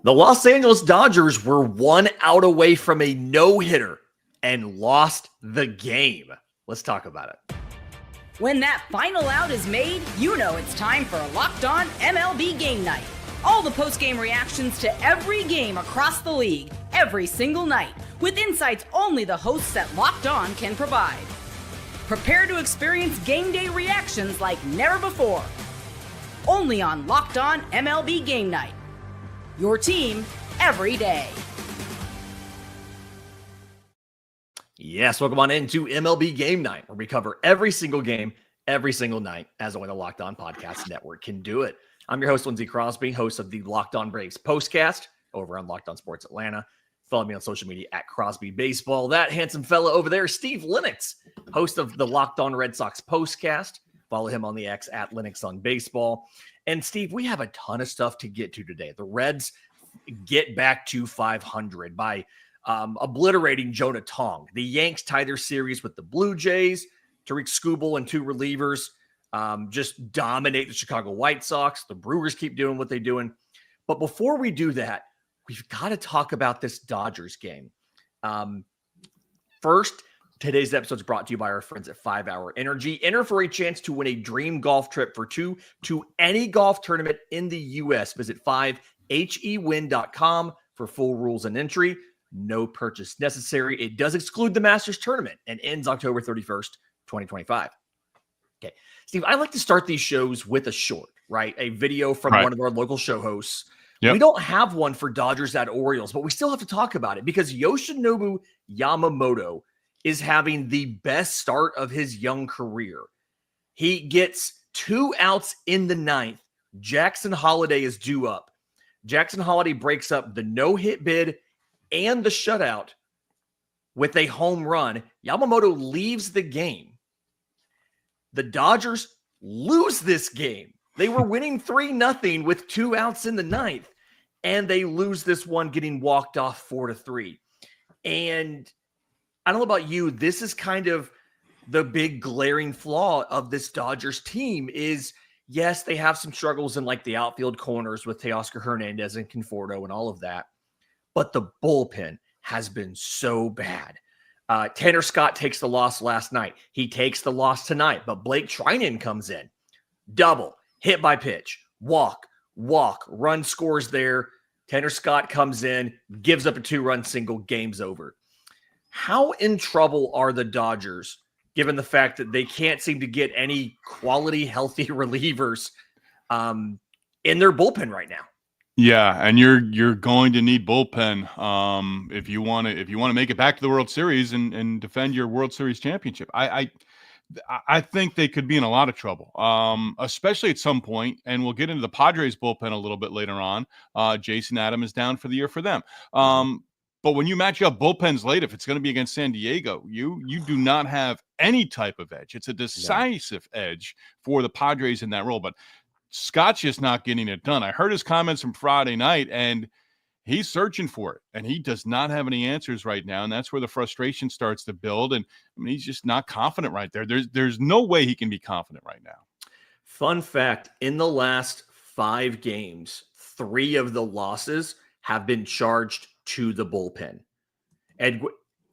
The Los Angeles Dodgers were 1 out away from a no-hitter and lost the game. Let's talk about it. When that final out is made, you know it's time for Locked On MLB Game Night. All the post-game reactions to every game across the league, every single night, with insights only the hosts at Locked On can provide. Prepare to experience game day reactions like never before. Only on Locked On MLB Game Night. Your team every day. Yes, welcome on into MLB Game Night, where we cover every single game, every single night, as only the Locked On Podcast Network can do it. I'm your host, Lindsey Crosby, host of the Locked On Braves postcast over on Locked On Sports Atlanta. Follow me on social media at Crosby Baseball. That handsome fella over there, Steve Lennox, host of the Locked On Red Sox postcast. Follow him on the X at Lennox on Baseball. And Steve, we have a ton of stuff to get to today. The Reds get back to 500 by obliterating Jonah Tong. The Yanks tie their series with the Blue Jays. Tarik Skubal and two relievers just dominate the Chicago White Sox. The Brewers keep doing what they're doing. But before we do that, we've got to talk about this Dodgers game. First, today's episode is brought to you by our friends at 5 Hour Energy. Enter for a chance to win a dream golf trip for two to any golf tournament in the U.S. Visit 5hewin.com for full rules and entry. No purchase necessary. It does exclude the Masters tournament and ends October 31st, 2025. Okay, Steve, I like to start these shows with a short, right? A video from one of our local show hosts. Yep. We don't have one for Dodgers at Orioles, but we still have to talk about it because Yoshinobu Yamamoto is having the best start of his young career. He gets 2 outs in the ninth. Jackson Holliday is due up. Jackson Holliday breaks up the no-hit bid and the shutout with a home run. Yamamoto leaves the game. The Dodgers lose this game. They were winning 3-0 with 2 outs in the ninth, and they lose this one getting walked off 4-3. And I don't know about you, this is kind of the big glaring flaw of this Dodgers team is, yes, they have some struggles in like the outfield corners with Teoscar Hernandez and Conforto and all of that, but the bullpen has been so bad. Tanner Scott takes the loss last night. He takes the loss tonight, but Blake Treinen comes in. Double, hit by pitch, walk, run scores there. Tanner Scott comes in, gives up a 2-run single, game's over. How in trouble are the Dodgers, given the fact that they can't seem to get any quality, healthy relievers in their bullpen right now? Yeah, and you're going to need bullpen if you want to make it back to the World Series and defend your World Series championship. I think they could be in a lot of trouble, especially at some point, and we'll get into the Padres bullpen a little bit later on. Jason Adam is down for the year for them. But when you match up bullpens late, if it's going to be against San Diego, you do not have any type of edge. It's a decisive edge for the Padres in that role. But Scott's just not getting it done. I heard his comments from Friday night, and he's searching for it, and he does not have any answers right now, and that's where the frustration starts to build. And I mean, he's just not confident right there. There's no way he can be confident right now. Fun fact, in the last 5 games, 3 of the losses have been charged to the bullpen.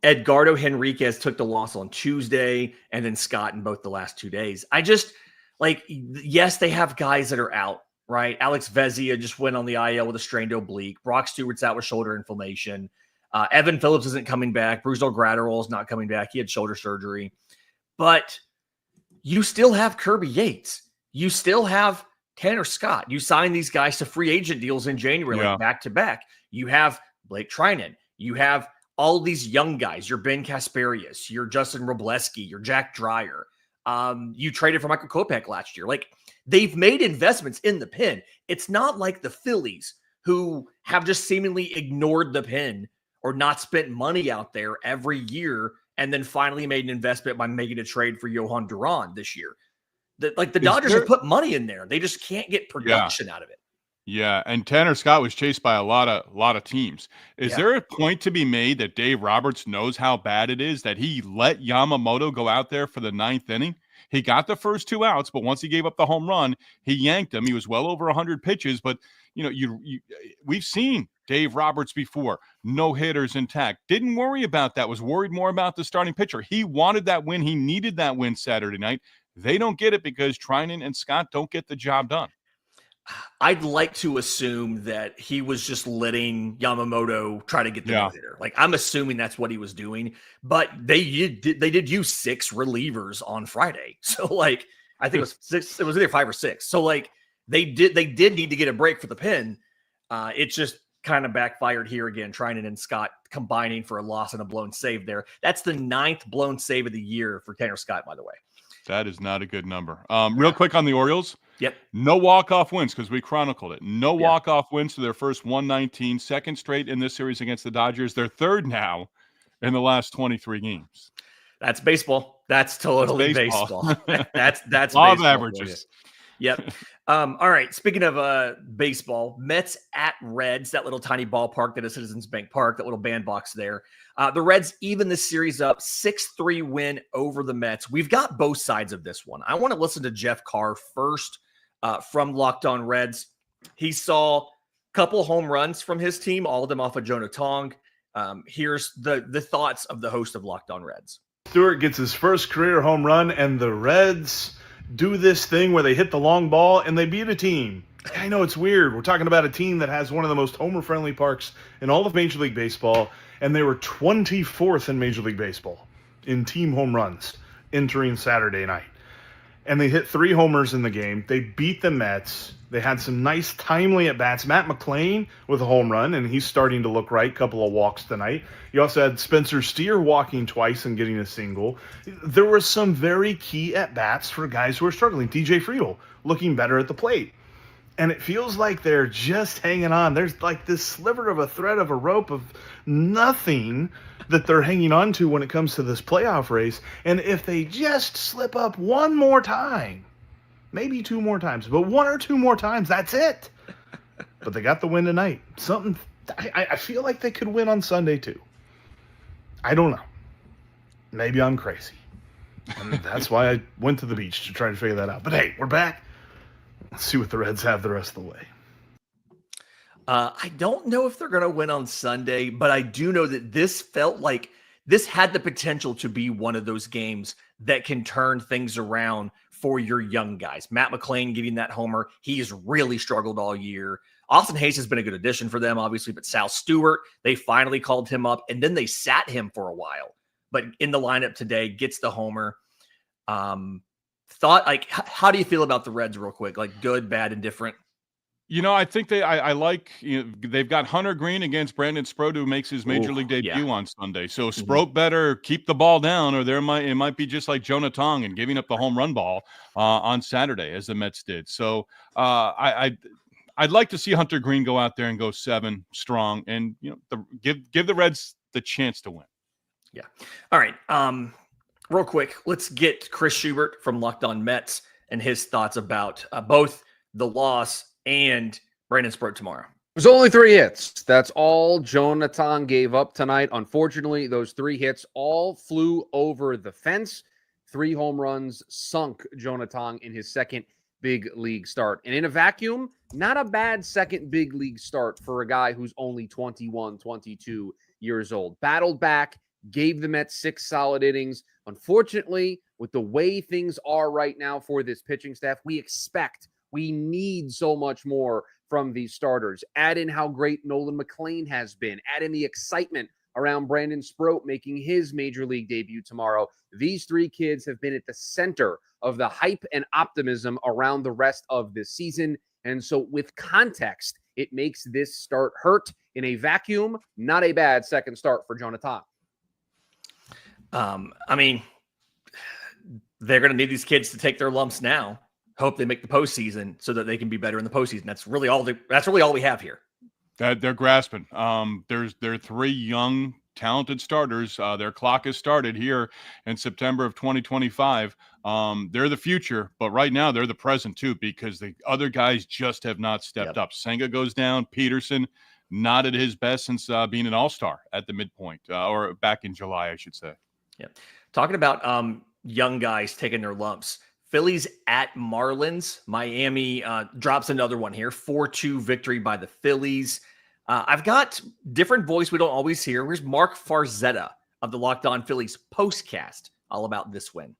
Edgardo Henriquez took the loss on Tuesday, and then Scott in both the last 2 days. I just, yes, they have guys that are out, right? Alex Vezia just went on the IL with a strained oblique. Brock Stewart's out with shoulder inflammation. Evan Phillips isn't coming back. Bruce Gratterall is not coming back. He had shoulder surgery. But you still have Kirby Yates. You still have Tanner Scott. You signed these guys to free agent deals in January, like back-to-back. You have Blake Treinen. You have all these young guys. You're Ben Kasperius. You're Justin Robleski. You're Jack Dreyer. You traded for Michael Kopech last year. They've made investments in the pen. It's not like the Phillies, who have just seemingly ignored the pen or not spent money out there every year and then finally made an investment by making a trade for Johan Duran this year. The Dodgers have put money in there. They just can't get production out of it. Yeah, and Tanner Scott was chased by a lot of teams. Is there a point to be made that Dave Roberts knows how bad it is that he let Yamamoto go out there for the 9th inning? He got the first 2 outs, but once he gave up the home run, he yanked him. He was well over 100 pitches, but we've seen Dave Roberts before, no hitters intact. Didn't worry about that. Was worried more about the starting pitcher. He wanted that win. He needed that win Saturday night. They don't get it because Trinan and Scott don't get the job done. I'd like to assume that he was just letting Yamamoto try to get the no-hitter. Like, I'm assuming that's what he was doing, but they did use 6 relievers on Friday. So, like, I think it was 6. It was either 5 or 6. So, like, they did need to get a break for the pen. It just kind of backfired here again, Trinan and Scott combining for a loss and a blown save there. That's the 9th blown save of the year for Tanner Scott, by the way. That is not a good number. Real quick on the Orioles. Yep. No walk-off wins because we chronicled it. No walk-off wins to their first 119, second straight in this series against the Dodgers. Their third now in the last 23 games. That's baseball. That's totally baseball. That's law baseball of averages. Yep. All right. Speaking of baseball, Mets at Reds, that little tiny ballpark that is Citizens Bank Park, that little bandbox there. The Reds even this series up 6-3 win over the Mets. We've got both sides of this one. I want to listen to Jeff Carr first from Locked On Reds. He saw a couple home runs from his team, all of them off of Jonah Tong. Here's the thoughts of the host of Locked On Reds. Stewart gets his first career home run, and the Reds do this thing where they hit the long ball and they beat a team. I know it's weird. We're talking about a team that has one of the most homer-friendly parks in all of Major League Baseball, and they were 24th in Major League Baseball in team home runs entering Saturday night. And they hit 3 homers in the game. They beat the Mets. They had some nice timely at-bats. Matt McClain with a home run, and he's starting to look right. Couple of walks tonight. You also had Spencer Steer walking twice and getting a single. There were some very key at-bats for guys who are struggling. DJ Friedel looking better at the plate. And it feels like they're just hanging on. There's like this sliver of a thread of a rope of nothing that they're hanging on to when it comes to this playoff race. And if they just slip up one more time, maybe 2 more times, but 1 or 2 more times, that's it. But they got the win tonight. Something I feel like they could win on Sunday too. I don't know. Maybe I'm crazy. And that's why I went to the beach to try to figure that out. But hey, we're back. Let's see what the Reds have the rest of the way. I don't know if they're going to win on Sunday, but I do know that this felt like this had the potential to be one of those games that can turn things around for your young guys. Matt McClain getting that homer. He's really struggled all year. Austin Hayes has been a good addition for them, obviously, but Sal Stewart, they finally called him up, and then they sat him for a while. But in the lineup today, gets the homer. How do you feel about the Reds real quick? Like good, bad, indifferent? I think I like, they've got Hunter Green against Brandon Sproat, who makes his major league debut on Sunday. So Sproat better keep the ball down, or it might be just like Jonah Tong and giving up the home run ball on Saturday, as the Mets did. So I'd like to see Hunter Green go out there and go 7 strong, and give the Reds the chance to win. Yeah. All right. Real quick, let's get Chris Schubert from Locked On Mets and his thoughts about both the loss and Brandon Sproat tomorrow. There's only 3 hits. That's all Jonathan gave up tonight. Unfortunately, those 3 hits all flew over the fence. 3 home runs sunk Jonathan in his second big league start. And in a vacuum, not a bad second big league start for a guy who's only 21, 22 years old. Battled back, gave the Mets 6 solid innings. Unfortunately, with the way things are right now for this pitching staff, we need so much more from these starters. Add in how great Nolan McClain has been. Add in the excitement around Brandon Sproat making his major league debut tomorrow. These 3 kids have been at the center of the hype and optimism around the rest of this season. And so with context, it makes this start hurt. In a vacuum, not a bad second start for Jonathan. They're going to need these kids to take their lumps now. Hope they make the postseason so that they can be better in the postseason. That's really all we have here. That they're grasping. There are 3 young, talented starters. Their clock has started here in September of 2025. They're the future, but right now they're the present too, because the other guys just have not stepped up. Senga goes down. Peterson, not at his best since being an all-star at the midpoint, or back in July, I should say. Yeah. Talking about young guys taking their lumps. Phillies at Marlins. Miami drops another one here. 4-2 victory by the Phillies. I've got different voice we don't always hear. Here's Mark Farzetta of the Locked On Phillies postcast all about this win.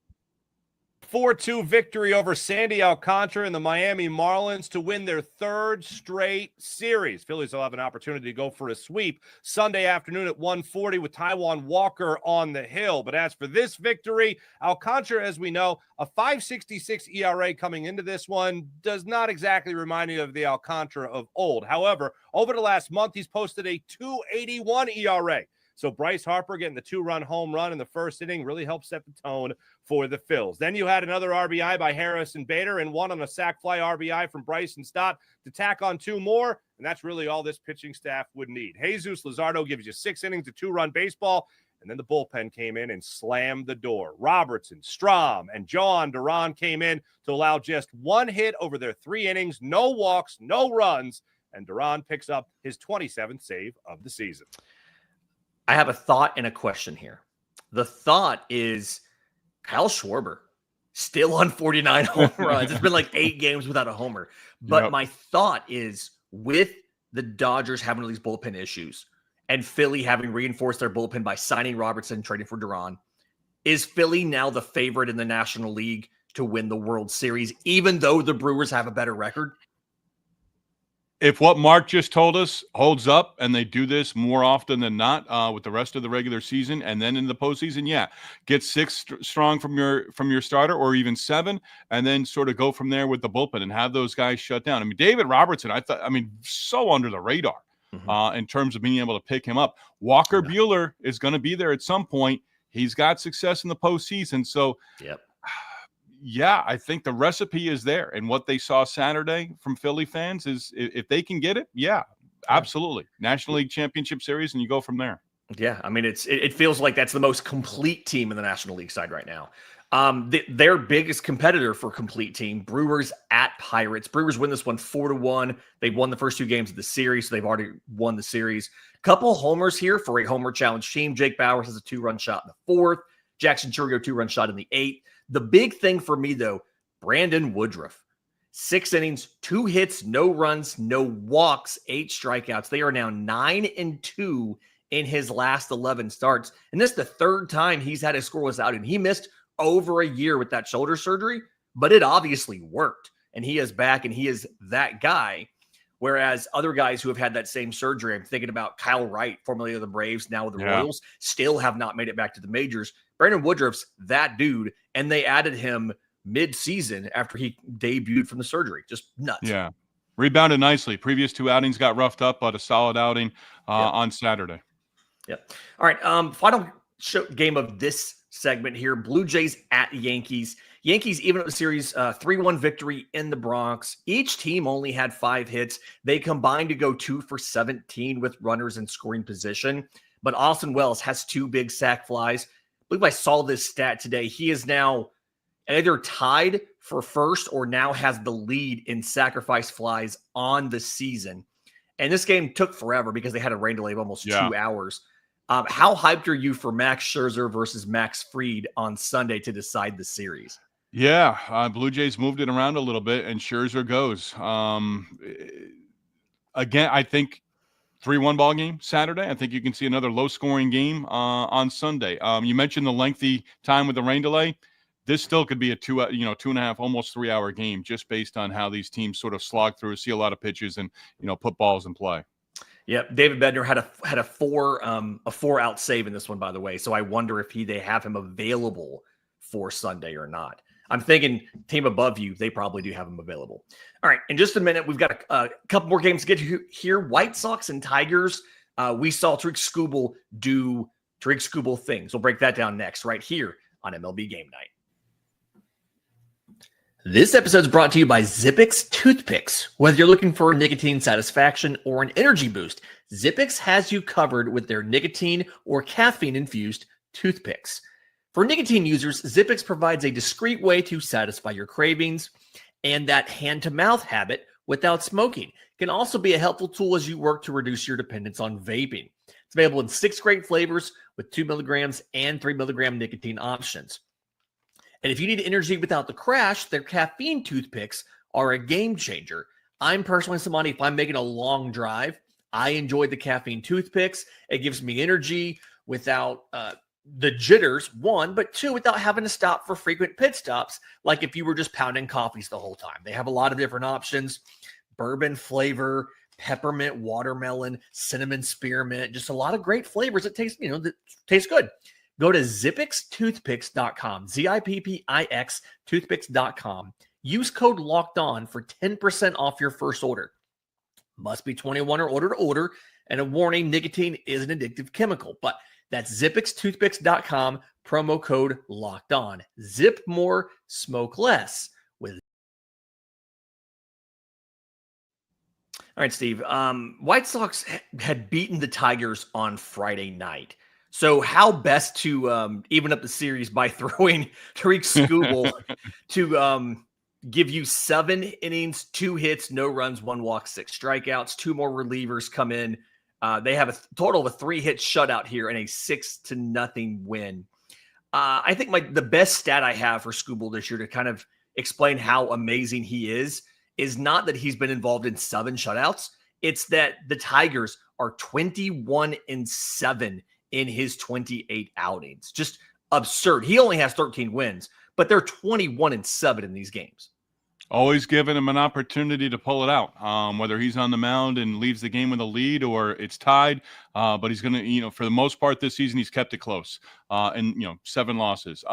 4-2 victory over Sandy Alcantara and the Miami Marlins to win their third straight series. Phillies will have an opportunity to go for a sweep Sunday afternoon at 1:40 with Taijuan Walker on the hill. But as for this victory, Alcantara, as we know, a 5.66 ERA coming into this one does not exactly remind me of the Alcantara of old. However, over the last month, he's posted a 2.81 ERA. So Bryce Harper getting the 2-run home run in the first inning really helped set the tone for the Phils. Then you had another RBI by Harrison Bader and one on a sac fly RBI from Bryson Stott to tack on 2 more, and that's really all this pitching staff would need. Jesus Luzardo gives you 6 innings of 2-run baseball, and then the bullpen came in and slammed the door. Robertson, Strahm, and John Duran came in to allow just 1 hit over their 3 innings, no walks, no runs, and Duran picks up his 27th save of the season. I have a thought and a question here. The thought is Kyle Schwarber still on 49 home runs. It's been like 8 games without a homer. But my thought is with the Dodgers having all these bullpen issues and Philly having reinforced their bullpen by signing Robertson and trading for Duran, is Philly now the favorite in the National League to win the World Series, even though the Brewers have a better record? If what Mark just told us holds up and they do this more often than not with the rest of the regular season and then in the postseason, get 6 strong from your starter or even 7 and then sort of go from there with the bullpen and have those guys shut down. I mean, David Robertson, so under the radar in terms of being able to pick him up. Walker Buehler is going to be there at some point. He's got success in the postseason. So, I think the recipe is there. And what they saw Saturday from Philly fans is if they can get it, absolutely. National League Championship Series, and you go from there. Yeah, I mean, it feels like that's the most complete team in the National League side right now. Their biggest competitor for complete team, Brewers at Pirates. Brewers win this one 4-1. They've won the first 2 games of the series, so they've already won the series. Couple homers here for a homer challenge team. Jake Bauers has a 2-run shot in the 4th. Jackson Chourio 2-run shot in the 8th. The big thing for me, though, Brandon Woodruff. 6 innings, 2 hits, no runs, no walks, 8 strikeouts. They are now 9-2 in his last 11 starts. And this is the 3rd time he's had a scoreless outing. He missed over a year with that shoulder surgery, but it obviously worked. And he is back, and he is that guy. Whereas other guys who have had that same surgery, I'm thinking about Kyle Wright, formerly of the Braves, now with the Royals, still have not made it back to the majors. Brandon Woodruff's that dude, and they added him mid-season after he debuted from the surgery. Just nuts. Yeah. Rebounded nicely. Previous 2 outings got roughed up, but a solid outing on Saturday. Yep. All right. Final game of this segment here. Blue Jays at Yankees. Yankees even up the series, 3-1 victory in the Bronx. Each team only had 5 hits. They combined to go 2 for 17 with runners in scoring position. But Austin Wells has 2 big sac flies. I believe I saw this stat today. He is now either tied for first or now has the lead in sacrifice flies on the season. And this game took forever because they had a rain delay of almost 2 hours. How hyped are you for Max Scherzer versus Max Fried on Sunday to decide the series? Yeah, Blue Jays moved it around a little bit, and Scherzer goes. Again, I think 3-1 ball game Saturday. I think you can see another low-scoring game on Sunday. You mentioned the lengthy time with the rain delay. This still could be a 2.5, almost 3-hour game, just based on how these teams sort of slog through, see a lot of pitches, and put balls in play. Yep, David Bednar had a 4-out save in this one, by the way. So I wonder if they have him available for Sunday or not. I'm thinking team above you, they probably do have him available. All right, in just a minute, we've got a couple more games to get to here. White Sox and Tigers. We saw Tarik Skubal do Tarik Skubal things. We'll break that down next, right here on MLB Game Night. This episode is brought to you by Zippix Toothpicks. Whether you're looking for nicotine satisfaction or an energy boost, Zippix has you covered with their nicotine or caffeine-infused toothpicks. For nicotine users, Zippix provides a discreet way to satisfy your cravings, and that hand-to-mouth habit without smoking can also be a helpful tool as you work to reduce your dependence on vaping. It's available in 6 great flavors with 2 milligrams and 3 milligram nicotine options. And if you need energy without the crash, their caffeine toothpicks are a game changer. I'm personally somebody, if I'm making a long drive, I enjoy the caffeine toothpicks. It gives me energy without the jitters, one, but two, without having to stop for frequent pit stops, like if you were just pounding coffees the whole time. They have a lot of different options: bourbon flavor, peppermint, watermelon, cinnamon, spearmint, just a lot of great flavors that taste, that taste good. Go to zippixtoothpicks.com, Zippix toothpicks.com. Use code Locked On for 10% off your first order. Must be 21 or older to order. And a warning, nicotine is an addictive chemical. But that's zippixtoothpicks.com, promo code Locked On. Zip more, smoke less with. All right, Steve. White Sox had beaten the Tigers on Friday night. So how best to even up the series by throwing Tarik Skubal to give you 7 innings, 2 hits, no runs, 1 walk, 6 strikeouts. 2 more relievers come in. They have a total of a 3-hit shutout here and a 6-0 win. I think the best stat I have for Skubal this year to kind of explain how amazing he is not that he's been involved in 7 shutouts. It's that the Tigers are 21-7 in his 28 outings. Just absurd. He only has 13 wins, but they're 21-7 in these games. Always giving him an opportunity to pull it out, whether he's on the mound and leaves the game with a lead or it's tied. But he's going to, for the most part this season, he's kept it close. And 7 losses.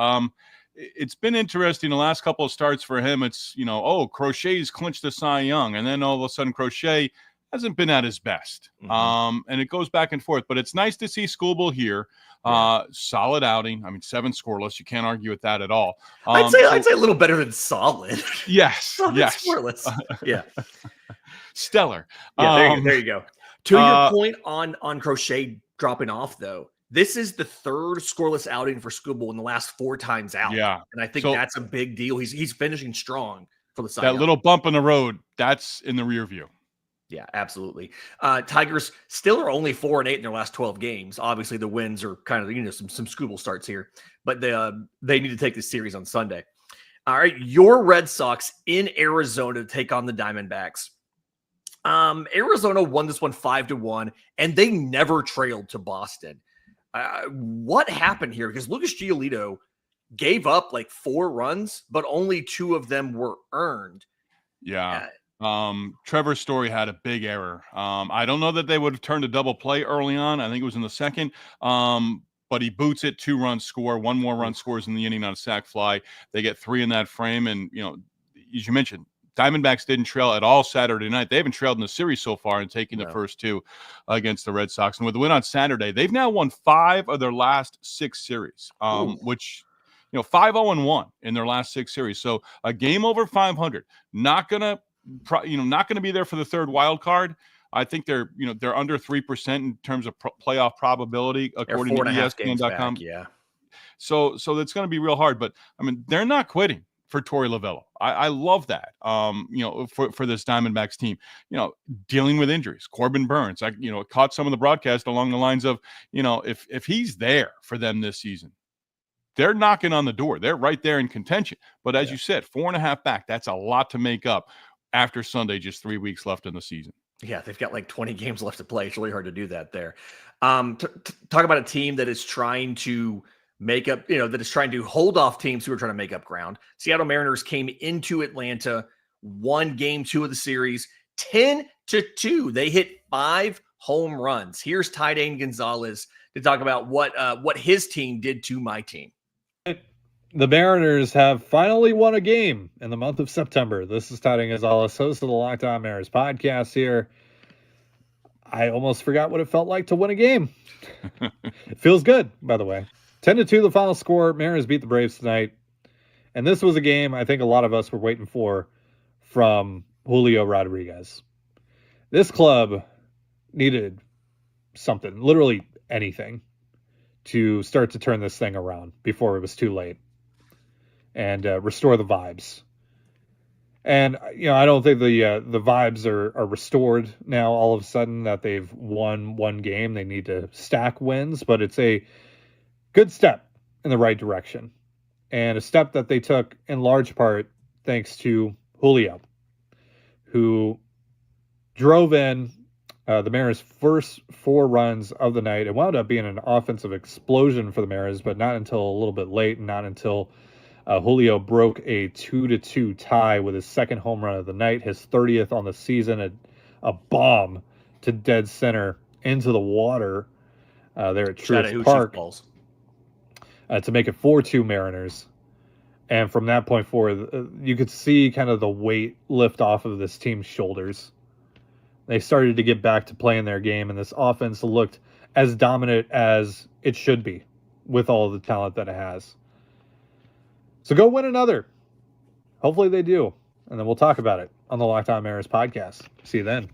It's been interesting the last couple of starts for him. It's, Crochet's clinched the Cy Young, and then all of a sudden Crochet hasn't been at his best. And it goes back and forth. But it's nice to see Skubal here. Solid outing. 7 scoreless. You can't argue with that at all. I'd say a little better than solid. Yes. Yes. Scoreless. Yeah. Stellar. Yeah, there you go. To your point on Crochet dropping off, though, this is the 3rd scoreless outing for Skubal in the last 4 times out. Yeah. And I think that's a big deal. He's finishing strong for the Cy That Young. little bump in the road, that's in the rear view. Yeah, absolutely. Tigers still are only 4-8 in their last 12 games. Obviously, the wins are kind of, some Skubal starts here, but they need to take this series on Sunday. All right, your Red Sox in Arizona to take on the Diamondbacks. Arizona won this one 5-1, and they never trailed to Boston. What happened here? Because Lucas Giolito gave up like 4 runs, but only 2 of them were earned. Yeah. Trevor Story had a big error. I don't know that they would have turned a double play early on. I think it was in the second. But he boots it, 2 runs score, 1 more run scores in the inning on a sac fly. They get 3 in that frame. And, as you mentioned, Diamondbacks didn't trail at all Saturday night. They haven't trailed in the series so far and taking the first 2 against the Red Sox. And with the win on Saturday, they've now won 5 of their last 6 series, which 5-0-1 in their last 6 series. So a game over 500, not going to be there for the 3rd wild card. I think they're under 3% in terms of playoff probability according to ESPN.com. Yeah. So that's going to be real hard, but they're not quitting for Torey Lovullo. I love that. For this Diamondbacks team, dealing with injuries. Corbin Burns, I caught some of the broadcast along the lines of, if he's there for them this season, they're knocking on the door. They're right there in contention. But as you said, 4.5 back, that's a lot to make up after Sunday, just 3 weeks left in the season. Yeah, they've got like 20 games left to play. It's really hard to do that there. Talk about a team that is trying to make up, that is trying to hold off teams who are trying to make up ground. Seattle Mariners came into Atlanta, won game 2 of the series, 10-2. They hit 5 home runs. Here's Tyden Gonzalez to talk about what his team did to my team. The Mariners have finally won a game in the month of September. This is Tyden Gonzalez, host of the Locked On Mariners podcast here. I almost forgot what it felt like to win a game. It feels good, by the way. 10-2 the final score. Mariners beat the Braves tonight. And this was a game I think a lot of us were waiting for from Julio Rodriguez. This club needed something, literally anything, to start to turn this thing around before it was too late and restore the vibes. And, I don't think the vibes are restored now all of a sudden that they've won one game. They need to stack wins, but it's a good step in the right direction. And a step that they took in large part thanks to Julio, who drove in The Mariners' first 4 runs of the night. It wound up being an offensive explosion for the Mariners, but not until a little bit late, and not until Julio broke a 2-2 tie with his second home run of the night, his 30th on the season, a bomb to dead center into the water there at Truist Park to make it 4-2 Mariners. And from that point forward, you could see kind of the weight lift off of this team's shoulders. They started to get back to playing their game, and this offense looked as dominant as it should be with all of the talent that it has. So go win another. Hopefully they do. And then we'll talk about it on the Locked On Mariners podcast. See you then.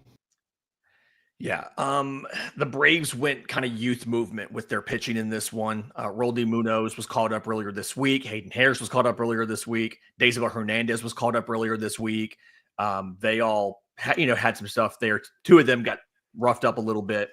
Yeah. The Braves went kind of youth movement with their pitching in this one. Roldy Munoz was called up earlier this week. Hayden Harris was called up earlier this week. Daisy Hernandez was called up earlier this week. They all had some stuff there. 2 of them got roughed up a little bit.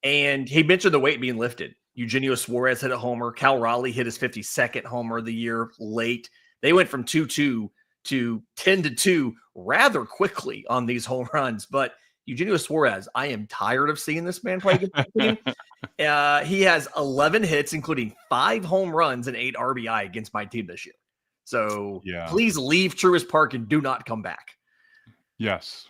And he mentioned the weight being lifted. Eugenio Suarez hit a homer. Cal Raleigh hit his 52nd homer of the year late. They went from 2-2 to 10-2 rather quickly on these home runs. But Eugenio Suarez, I am tired of seeing this man play against the team. He has 11 hits, including 5 home runs and 8 RBI against my team this year. So please leave Truist Park and do not come back. Yes.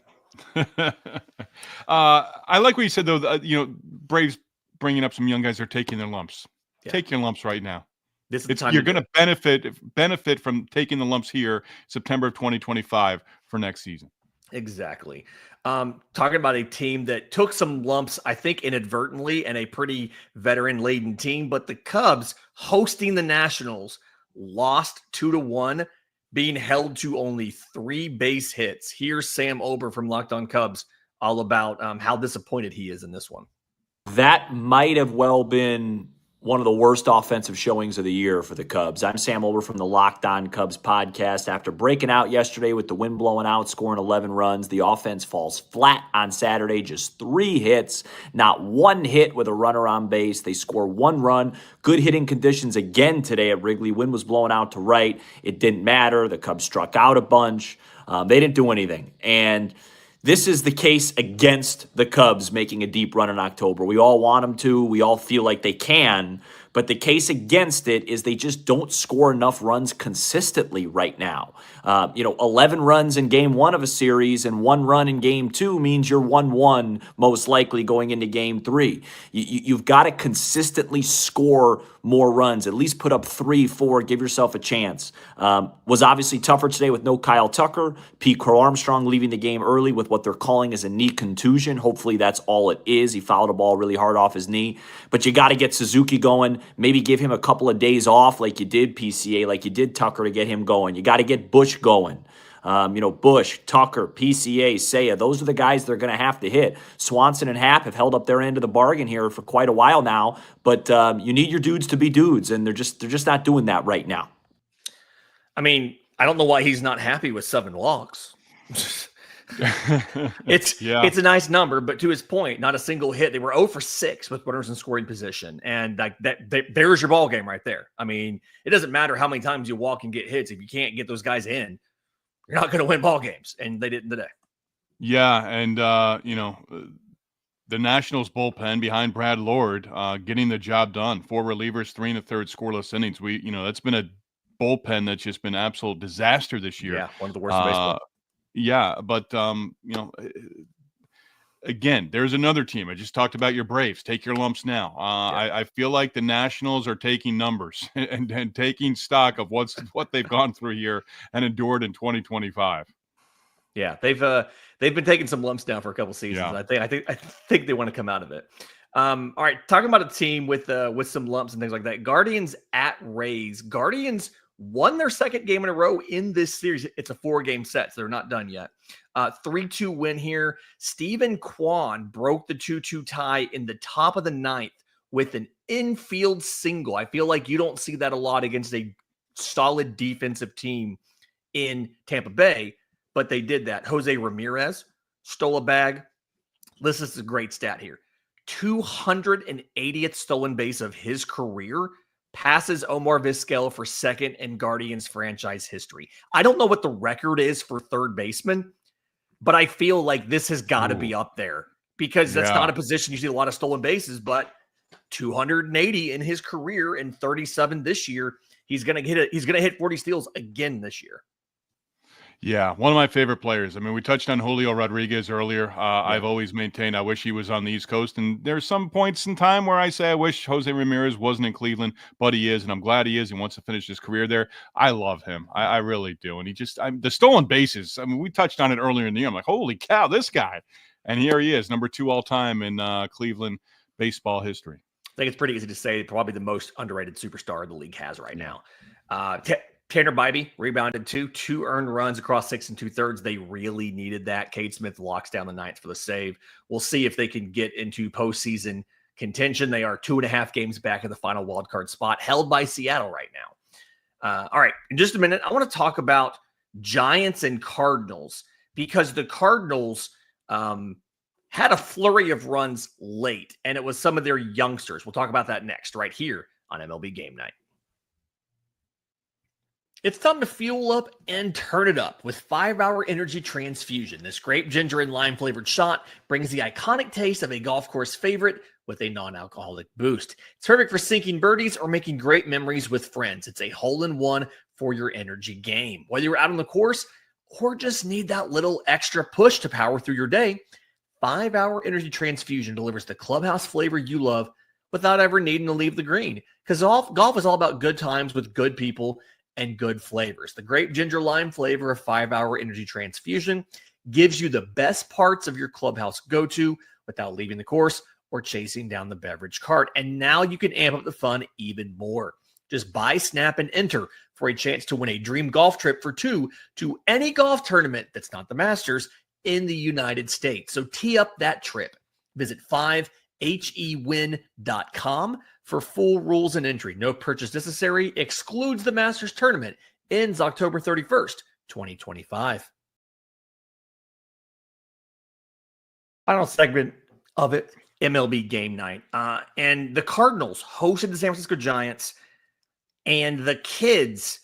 I like what you said, though. Braves bringing up some young guys are taking their lumps. Yeah. Take your lumps right now. This is the time you're going to benefit from taking the lumps here, September of 2025 for next season. Exactly. Talking about a team that took some lumps, I think inadvertently, and a pretty veteran-laden team, but the Cubs hosting the Nationals lost 2-1. Being held to only 3 base hits. Here's Sam Ober from Locked On Cubs all about how disappointed he is in this one. That might have well been one of the worst offensive showings of the year for the Cubs. I'm Sam Ober from the Locked On Cubs podcast. After breaking out yesterday with the wind blowing out, scoring 11 runs, the offense falls flat on Saturday. Just 3 hits, not 1 hit with a runner on base. They score 1 run. Good hitting conditions again today at Wrigley. Wind was blowing out to right. It didn't matter. The Cubs struck out a bunch. They didn't do anything. And this is the case against the Cubs making a deep run in October. We all want them to. We all feel like they can. But the case against it is they just don't score enough runs consistently right now. 11 runs in game 1 of a series and 1 run in game 2 means you're 1-1 most likely going into game 3. You've got to consistently score more runs, at least put up 3, 4, give yourself a chance. Was obviously tougher today with no Kyle Tucker. Pete Crow Armstrong leaving the game early with what they're calling as a knee contusion. Hopefully that's all it is. He fouled a ball really hard off his knee. But you got to get Suzuki going. Maybe give him a couple of days off like you did PCA, like you did Tucker to get him going. You got to get Bush going. Bush, Tucker, PCA, Seiya, those are the guys they're going to have to hit. Swanson and Happ have held up their end of the bargain here for quite a while now, but you need your dudes to be dudes, and they're just not doing that right now. I mean, I don't know why he's not happy with 7 walks. It's a nice number, but to his point, not a single hit. They were 0 for 6 with runners in scoring position, and there's your ball game right there. I mean, it doesn't matter how many times you walk and get hits if you can't get those guys in. You're not going to win ball games, and they didn't today. Yeah, and the Nationals bullpen behind Brad Lord getting the job done. 4 relievers, 3 1/3 scoreless innings. That's been a bullpen that's just been absolute disaster this year. Yeah, one of the worst in baseball. Yeah, but again, there's another team. I just talked about your Braves. Take your lumps now. I feel like the Nationals are taking numbers and taking stock of what they've gone through here and endured in 2025. Yeah, they've been taking some lumps down for a couple seasons. Yeah. I think they want to come out of it. All right, talking about a team with some lumps and things like that. Guardians at Rays. Guardians won their 2nd game in a row in this series. It's a 4-game set, so they're not done yet. 3-2 win here. Steven Kwan broke the 2-2 tie in the top of the 9th with an infield single. I feel like you don't see that a lot against a solid defensive team in Tampa Bay, but they did that. Jose Ramirez stole a bag. This is a great stat here. 280th stolen base of his career, passes Omar Vizquel for 2nd in Guardians franchise history. I don't know what the record is for 3rd baseman, but I feel like this has got to be up there because that's Yeah. not a position you see a lot of stolen bases, but 280 in his career and 37 this year. He's going to hit 40 steals again this year. Yeah, one of my favorite players. I mean, we touched on Julio Rodriguez earlier. I've always maintained I wish he was on the East Coast. And there's some points in time where I say I wish Jose Ramirez wasn't in Cleveland, but he is, and I'm glad he is. He wants to finish his career there. I love him. I really do. And the stolen bases. I mean, we touched on it earlier in the year. I'm like, holy cow, this guy. And here he is, number 2 all time in Cleveland baseball history. I think it's pretty easy to say probably the most underrated superstar the league has right now. Tanner Bybee rebounded 2 earned runs across 6 2/3. They really needed that. Cade Smith locks down the 9th for the save. We'll see if they can get into postseason contention. They are 2.5 games back in the final wild card spot, held by Seattle right now. All right, in just a minute, I want to talk about Giants and Cardinals, because the Cardinals had a flurry of runs late, and it was some of their youngsters. We'll talk about that next, right here on MLB Game Night. It's time to fuel up and turn it up with 5-Hour Energy Transfusion. This grape, ginger, and lime-flavored shot brings the iconic taste of a golf course favorite with a non-alcoholic boost. It's perfect for sinking birdies or making great memories with friends. It's a hole-in-one for your energy game. Whether you're out on the course or just need that little extra push to power through your day, 5-Hour Energy Transfusion delivers the clubhouse flavor you love without ever needing to leave the green. Because golf is all about good times with good people and good flavors. The grape, ginger, lime flavor of 5-Hour Energy Transfusion gives you the best parts of your clubhouse go-to without leaving the course or chasing down the beverage cart. And now you can amp up the fun even more. Just buy, snap, and enter for a chance to win a dream golf trip for 2 to any golf tournament that's not the Masters in the United States. So tee up that trip. Visit 5hewin.com for full rules and entry. No purchase necessary. Excludes the Masters tournament. Ends October 31st, 2025. Final segment of it, MLB Game Night. And the Cardinals hosted the San Francisco Giants, and the kids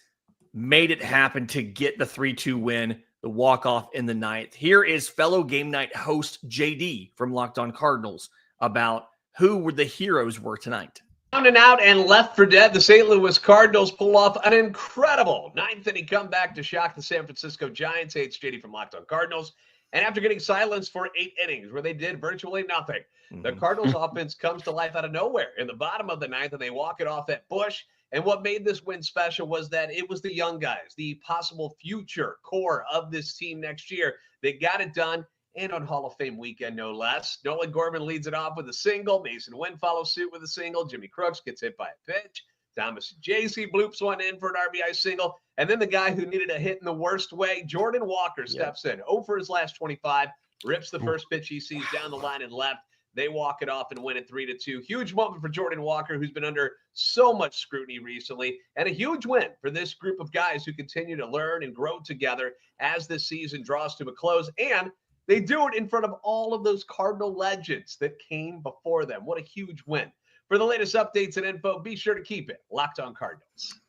made it happen to get the 3-2 win, the walk-off in the 9th. Here is fellow Game Night host JD from Locked On Cardinals about who the heroes were tonight. Down and out and left for dead, the St. Louis Cardinals pull off an incredible 9th inning comeback to shock the San Francisco Giants. Hey, it's JD from Locked On Cardinals. And after getting silenced for 8 innings where they did virtually nothing, the Cardinals offense comes to life out of nowhere in the bottom of the 9th, and they walk it off at Busch. And what made this win special was that it was the young guys, the possible future core of this team next year, that got it done, and on Hall of Fame weekend, no less. Nolan Gorman leads it off with a single. Mason Wynn follows suit with a single. Jimmy Crooks gets hit by a pitch. Thomas J.C. bloops one in for an RBI single. And then the guy who needed a hit in the worst way, Jordan Walker, steps in. 0 for his last 25, rips the first pitch he sees down the line and left. They walk it off and win it 3-2. Huge moment for Jordan Walker, who's been under so much scrutiny recently, and a huge win for this group of guys who continue to learn and grow together as this season draws to a close. And they do it in front of all of those Cardinal legends that came before them. What a huge win. For the latest updates and info, be sure to keep it Locked On Cardinals.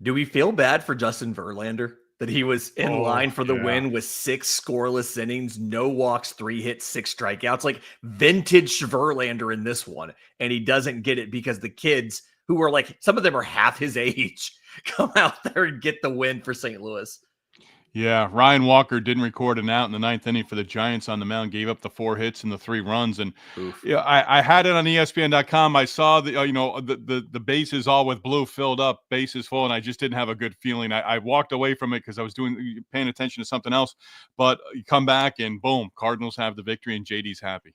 Do we feel bad for Justin Verlander that he was in line for the win with 6 scoreless innings, no walks, 3 hits, 6 strikeouts? Like vintage Verlander in this one. And he doesn't get it because the kids who are like, some of them are half his age, come out there and get the win for St. Louis. Yeah, Ryan Walker didn't record an out in the 9th inning for the Giants on the mound, gave up the 4 hits and the 3 runs. And yeah, I had it on ESPN.com. I saw the bases all with blue filled up, bases full, and I just didn't have a good feeling. I walked away from it because I was paying attention to something else. But you come back and boom, Cardinals have the victory, and JD's happy.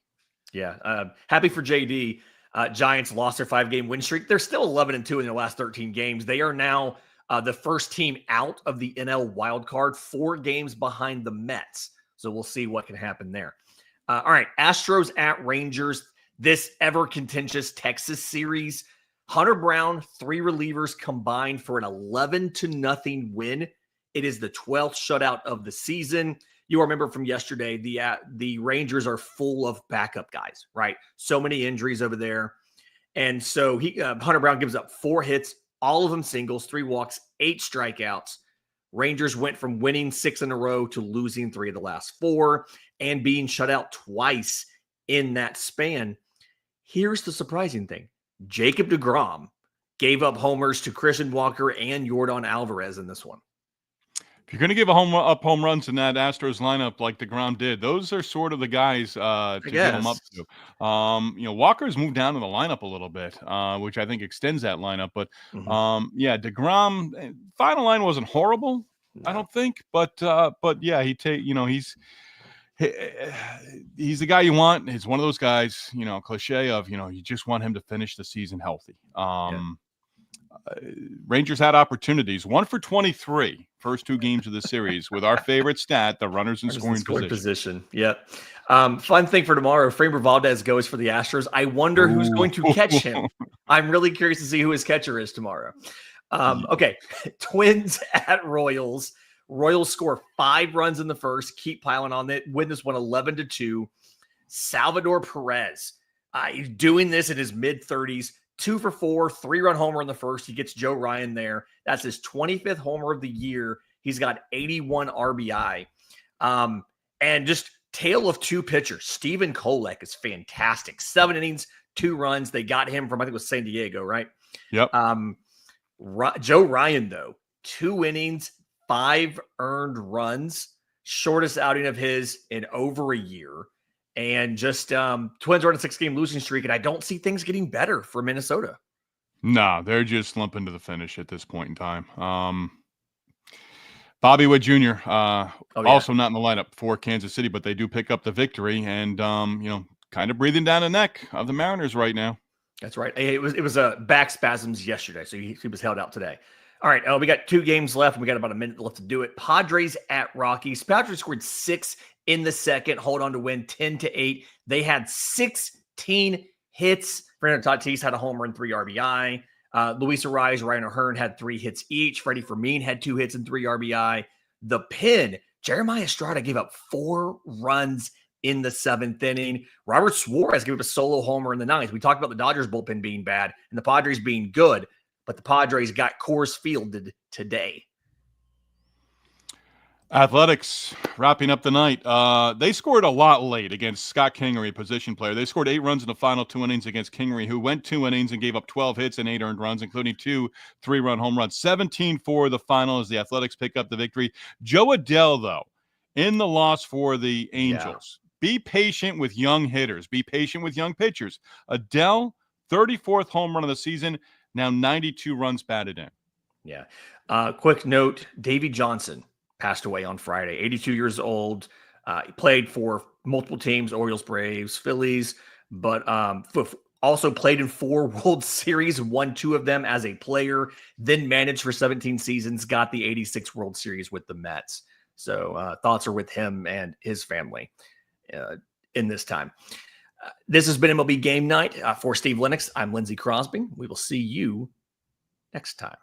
Yeah, happy for JD. Giants lost their 5-game win streak. They're still 11-2 in their last 13 games. They are now the first team out of the NL wild card, 4 games behind the Mets. So we'll see what can happen there. All right, Astros at Rangers, this ever contentious Texas series. Hunter Brown, 3 relievers combined for an 11-0 win. It is the 12th shutout of the season. You remember from yesterday, the Rangers are full of backup guys, right? So many injuries over there. And so Hunter Brown gives up 4 hits, all of them singles, 3 walks, 8 strikeouts. Rangers went from winning 6 in a row to losing 3 of the last 4 and being shut out twice in that span. Here's the surprising thing. Jacob deGrom gave up homers to Christian Walker and Yordan Alvarez in this one. If you're going to give up home runs in that Astros lineup like DeGrom did, those are sort of the guys to give them up to. Walker's moved down in the lineup a little bit, which I think extends that lineup. But DeGrom, final line wasn't horrible, I don't think. But yeah, he's the guy you want. He's one of those guys, cliche of, you just want him to finish the season healthy. Rangers had opportunities. 1 for 23, first 2 games of the series, with our favorite stat, the runners in scoring position. Yep. Fun thing for tomorrow, Framber Valdez goes for the Astros. I wonder who's going to catch him. I'm really curious to see who his catcher is tomorrow. Okay, Twins at Royals. Royals score 5 runs in the first, keep piling on it, win this one 11-2. Salvador Perez, he's doing this in his mid-30s. 2 for 4, 3-run homer in the first. He gets Joe Ryan there. That's his 25th homer of the year. He's got 81 RBI. And just tale of 2 pitchers. Steven Kolek is fantastic. 7 innings, 2 runs. They got him from, I think it was San Diego, right? Yep. Joe Ryan, though, 2 innings, 5 earned runs. Shortest outing of his in over a year. And just Twins are on a 6-game losing streak, and I don't see things getting better for Minnesota. No, they're just limping to the finish at this point in time. Bobby Witt Jr. Also not in the lineup for Kansas City, but they do pick up the victory, and kind of breathing down the neck of the Mariners right now. That's right. It was back spasms yesterday, so he was held out today. All right, we got 2 games left, and we got about a minute left to do it. Padres at Rockies. Padres scored 6 in the second, hold on to win 10-8. They had 16 hits. Fernando Tatis had a homer and 3 RBI. Luis Arraez, Ryan O'Hearn had 3 hits each. Freddie Fermin had 2 hits and 3 RBI. The pin, Jeremiah Estrada gave up 4 runs in the 7th inning. Robert Suarez gave up a solo homer in the 9th. We talked about the Dodgers bullpen being bad and the Padres being good, but the Padres got Coors fielded today. Athletics wrapping up the night. They scored a lot late against Scott Kingery, position player. They scored 8 runs in the final 2 innings against Kingery, who went 2 innings and gave up 12 hits and 8 earned runs, including 2 3-run home runs. 17 for the final as the Athletics pick up the victory. Joe Adell, though, in the loss for the Angels. Be patient with young hitters. Be patient with young pitchers. Adell, 34th home run of the season, now 92 runs batted in. Yeah. Quick note, Davey Johnson passed away on Friday, 82 years old. He played for multiple teams, Orioles, Braves, Phillies, but also played in 4 World Series, won 2 of them as a player, then managed for 17 seasons, got the 86 World Series with the Mets. So thoughts are with him and his family in this time. This has been MLB Game Night. For Steve Lennox, I'm Lindsey Crosby. We will see you next time.